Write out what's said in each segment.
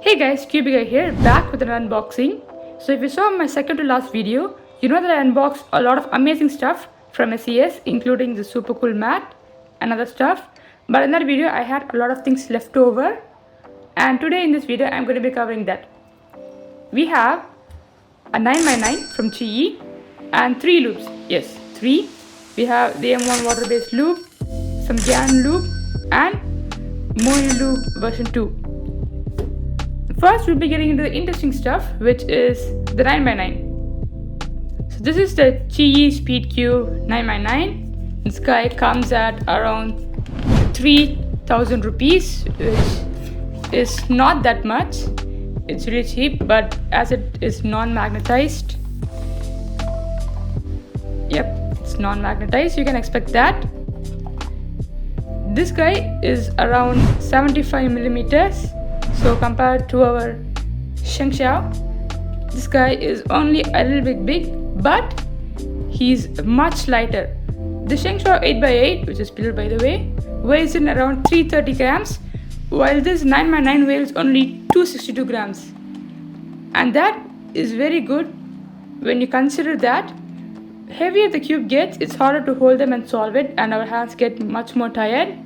Hey guys, Cubey here, back with an unboxing. So if you saw my second to last video, you know that I unboxed a lot of amazing stuff from SES, including the super cool mat and other stuff. But in that video, I had a lot of things left over. And today in this video, I'm going to be covering that. We have a 9x9 from Qiyi and 3 lubes. Yes, 3. We have the M1 water-based lube, some Gan lube and Moyu lube version 2. First, we'll be getting into the interesting stuff, which is the 9x9. So this is the Qiyi Speed Q 9x9. This guy comes at around 3,000 rupees, which is not that much. It's really cheap, but as it is non-magnetized, yep, it's non-magnetized, you can expect that. This guy is around 75 millimeters. So compared to our Shengxiao, this guy is only a little bit big, but he's much lighter. The Shengxiao 8x8, which is pillar by the way, weighs in around 330 grams, while this 9x9 weighs only 262 grams. And that is very good when you consider that heavier the cube gets, it's harder to hold them and solve it, and our hands get much more tired.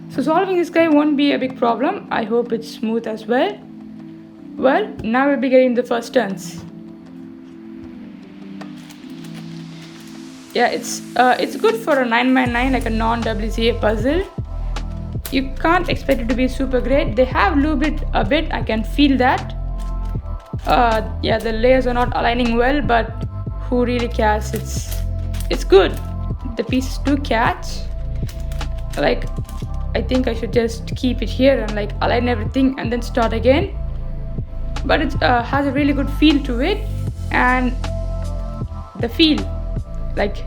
So solving this guy won't be a big problem. I hope it's smooth as well. Well, now we'll be getting the first turns. Yeah, it's good for a 9x9, like a non-WCA puzzle. You can't expect it to be super great. They have lubed it a bit, I can feel that. Yeah, the layers are not aligning well, but who really cares? It's good. The pieces do catch. Like, I think I should just keep it here and like align everything and then start again. But it has a really good feel to it, and the feel, like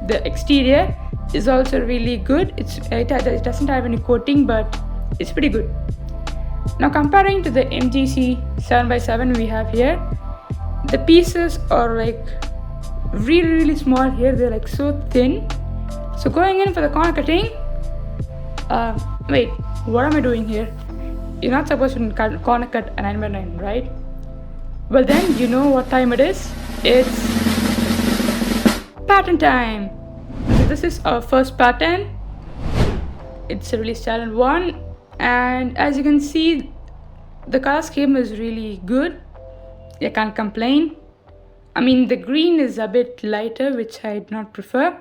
the exterior, is also really good. It doesn't have any coating, but it's pretty good. Now comparing to the MGC 7x7 we have here, the pieces are like really small here. They're like so thin. So going in for the corner cutting, wait, what am I doing here? You're not supposed to corner cut a 9x9, right? Well then, you know what time it is. It's pattern time. So this is our first pattern. It's a really stylish one, and as you can see, the color scheme is really good. I can't complain. I mean, the green is a bit lighter, which I do not prefer.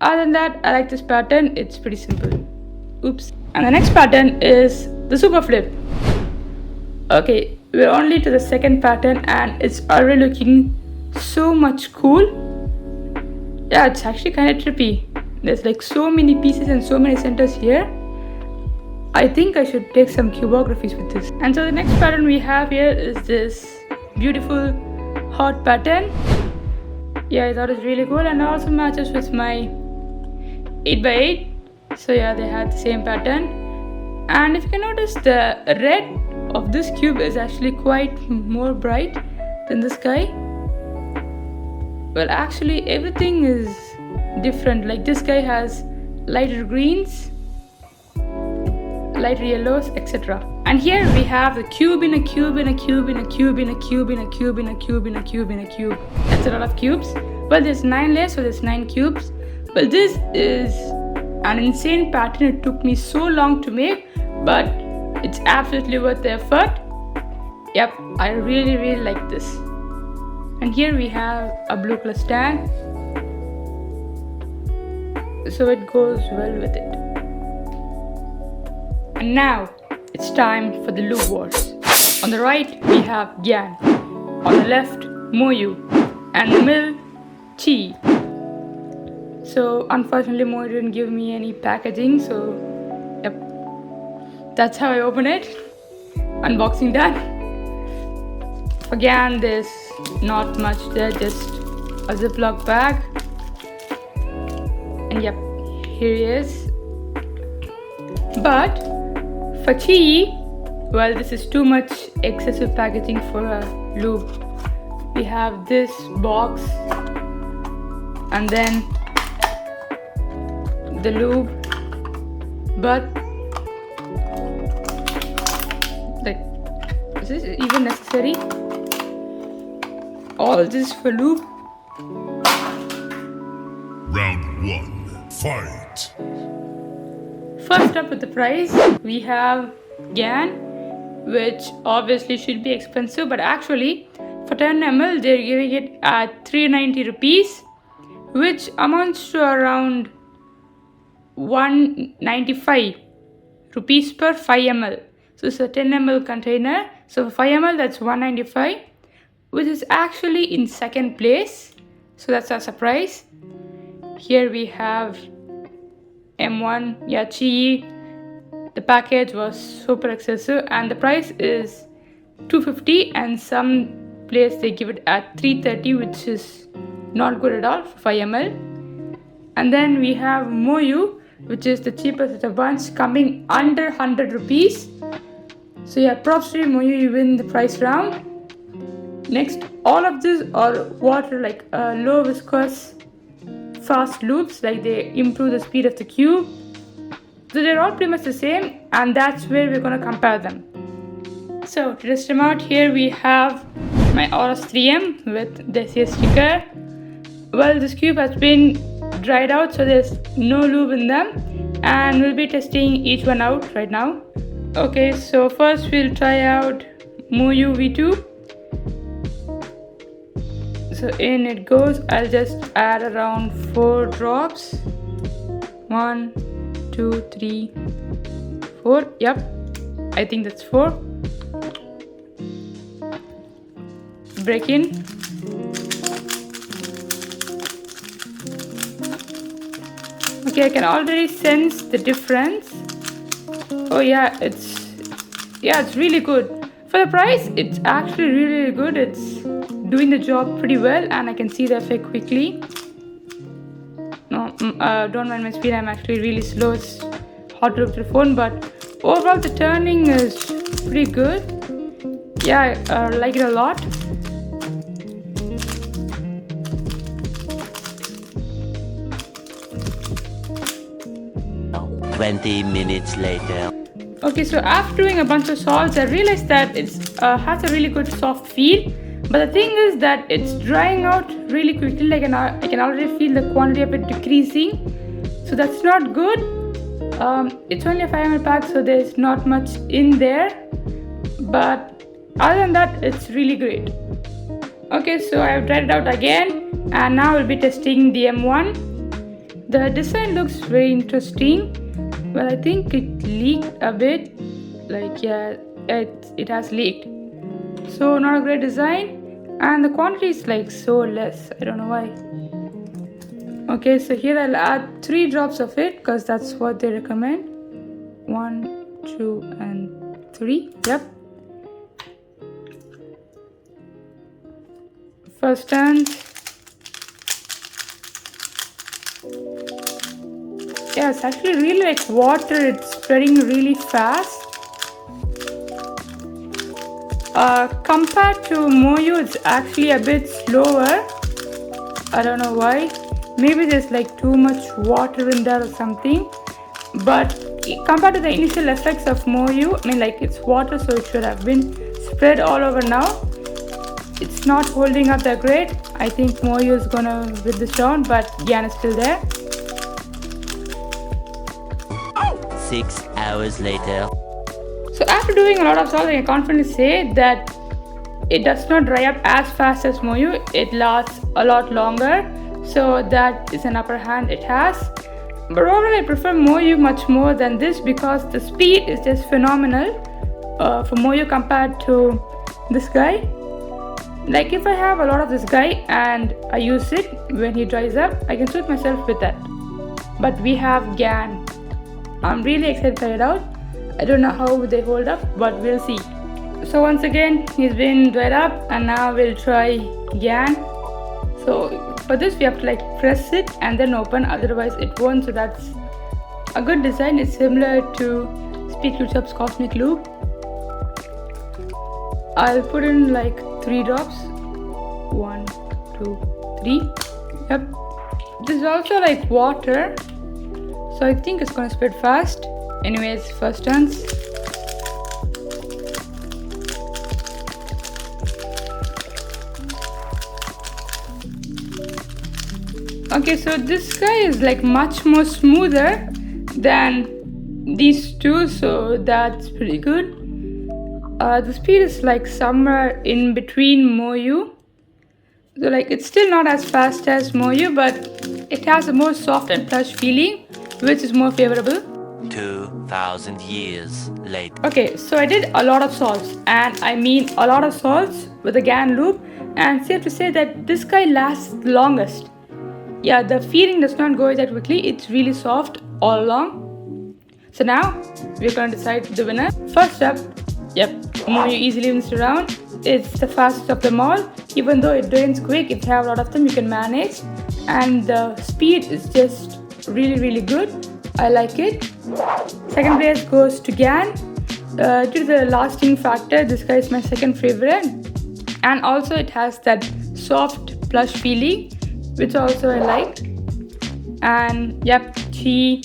Other than that, I like this pattern. It's pretty simple. Oops. And the next pattern is the super flip. Okay, we're only to the second pattern and it's already looking so much cool. Yeah, it's actually kind of trippy. There's like so many pieces and so many centers here. I think I should take some cubographies with this. And so the next pattern we have here is this beautiful heart pattern. Yeah, I thought it's really cool, and also matches with my 8x8. So yeah, they had the same pattern. And if you can notice, the red of this cube is actually quite more bright than this guy. Well, actually everything is different. Like this guy has lighter greens, lighter yellows, etc. And here we have the cube in a cube in a cube in a cube in a cube in a cube in a cube in a cube in a cube. That's a lot of cubes. Well, there's 9 layers, so there's 9 cubes. Well, this is an insane pattern. It took me so long to make, but it's absolutely worth the effort. Yep, I really like this. And here we have a blue color stand, so it goes well with it. And now it's time for the lube wars. On the right we have Gan, on the left Moyu, and in the middle Qiyi. So unfortunately Moyu didn't give me any packaging, so yep, that's how I open it. Unboxing that. Again, there's not much there, just a Ziploc bag. And yep, here he is. But for Qiyi, well, this is too much excessive packaging for a lube. We have this box, and then the lube, but like Is this even necessary? All this for lube. Round 1, fight! First up with the price, we have Gan, which obviously should be expensive, but actually for 10 ml they're giving it at 390 rupees, which amounts to around 195 rupees per 5 ml. So it's a 10 ml container. So for 5 ml that's 195, which is actually in second place. So that's a surprise. Here we have M1, Qiyi. The package was super excessive and the price is 250, and some place they give it at 330, which is not good at all for 5 ml. And then we have Moyu, which is the cheapest of the bunch, coming under 100 rupees. So yeah, props to you, Moyu, you win the price round. Next, all of these are water, like low viscous fast lubes, like they improve the speed of the cube. So they're all pretty much the same, and that's where we're gonna compare them. So to test them out, here we have my Oros 3M with the CS sticker. Well, this cube has been dried out, so there's no lube in them, and we'll be testing each one out right now. Okay, so first we'll try out Moyu V2. So in it goes. I'll just add around 4 drops. 1, 2, 3, 4. Yep, I think that's 4. Break in. Okay, I can already sense the difference. Oh yeah, it's really good. For the price, it's actually really good. It's doing the job pretty well, and I can see the effect quickly. No, don't mind my speed. I'm actually really slow. It's hard to look through the phone, but overall the turning is pretty good. Yeah, I like it a lot. Oh, 20 minutes later. Okay, so after doing a bunch of salts, I realized that it has a really good soft feel. But the thing is that it's drying out really quickly. Like I can already feel the quantity of it decreasing. So that's not good. It's only a 5 ml pack, so there's not much in there. But other than that, it's really great. Okay, so I've tried it out again, and now we'll be testing the M1. The design looks very interesting. Well, I think it leaked a bit. Like, yeah, it has leaked. So not a great design, and the quantity is like so less. I don't know why. Okay, so here I'll add 3 drops of it because that's what they recommend. 1, 2, and 3. Yep. First turns. Yeah, it's actually really like water. It's spreading really fast. Compared to Moyu, it's actually a bit slower. I don't know why. Maybe there's like too much water in there or something. But compared to the initial effects of Moyu, I mean, like, it's water, so it should have been spread all over now. It's not holding up that great. I think Moyu is gonna win this round, but Gan is still there. 6 hours later. So after doing a lot of salt, I can confidently say that it does not dry up as fast as Moyu. It lasts a lot longer, so that is an upper hand it has. But overall, I prefer Moyu much more than this because the speed is just phenomenal for Moyu compared to this guy. Like, if I have a lot of this guy and I use it when he dries up, I can suit myself with that. But we have Gan. I'm really excited to try it out. I don't know how they hold up, but we'll see. So once again, he's been dried up, and now we'll try Gan. So for this, we have to like press it and then open, otherwise it won't. So that's a good design. It's similar to Speak YouTube's Cosmic Lube. I'll put in like 3 drops. 1, 2, 3. Yep. This is also like water, so I think it's gonna spread fast. Anyways, first turns. Okay, so this guy is like much more smoother than these two, so that's pretty good. The speed is like somewhere in between Moyu. So like it's still not as fast as Moyu, but it has a more soft and plush feeling, which is more favorable. 2,000 years later. Okay, so I did a lot of salts, and I mean a lot of salts with the Gan lube, and safe to say that this guy lasts longest. Yeah, the feeling does not go that quickly. It's really soft all along. So now we're gonna decide the winner. First up, yep, Moyu easily wins the round. It's the fastest of them all. Even though it drains quick, if you have a lot of them, you can manage, and the speed is just really good. I like it. Second place goes to Gan. Due to the lasting factor, this guy is my second favorite, and also it has that soft plush feeling, which also I like. And yep, Qiyi,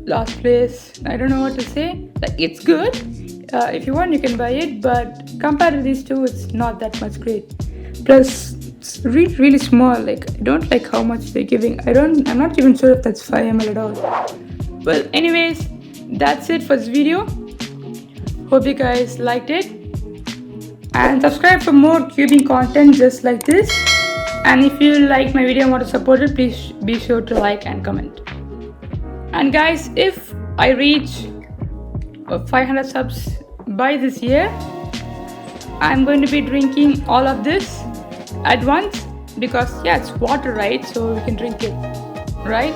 last place. I don't know what to say. Like, it's good. If you want, you can buy it, but compared to these two, it's not that much great. Plus, it's really small. Like, I don't like how much they're giving. I'm not even sure if that's 5 ml at all. Well, anyways, that's it for this video. Hope you guys liked it, and subscribe for more cubing content just like this. And if you like my video and want to support it, please be sure to like and comment. And guys, if I reach 500 subs by this year, I'm going to be drinking all of this at once, because yeah, it's water, right? So we can drink it, right?